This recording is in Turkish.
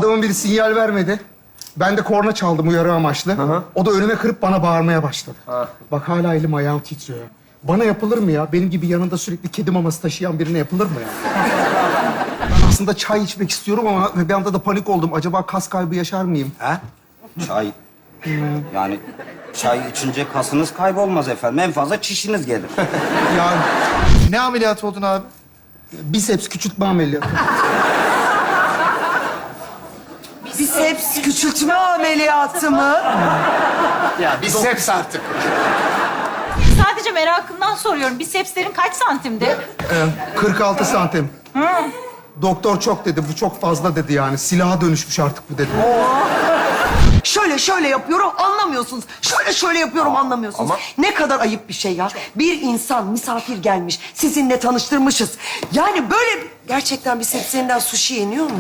Adamın biri sinyal vermedi. Ben de korna çaldım uyarı amaçlı. hı. O da önüme kırıp bana bağırmaya başladı. Bak hala elim ayağım titriyor. Bana yapılır mı ya? Benim gibi yanında sürekli kedi maması taşıyan birine yapılır mı ya? Ben aslında çay içmek istiyorum ama bir anda da panik oldum. Acaba kas kaybı yaşar mıyım? Ha? Çay. Yani çay içince kasınız kaybolmaz efendim. En fazla çişiniz gelir. Yani Ne ameliyatı oldun abi? biceps küçültme ameliyatı. Biceps küçültme ameliyatı mı? Ya biceps artık. Sadece merakımdan soruyorum. Bisepslerin kaç santimdi? 46 santim. Doktor çok dedi, bu çok fazla dedi yani. Silaha dönüşmüş artık bu dedi. Şöyle yapıyorum anlamıyorsunuz. Şöyle yapıyorum anlamıyorsunuz. ama- Ne kadar ayıp bir şey ya. Bir insan misafir gelmiş, sizinle tanıştırmışız. Yani böyle gerçekten bisepslerinden sushi yeniyor mu?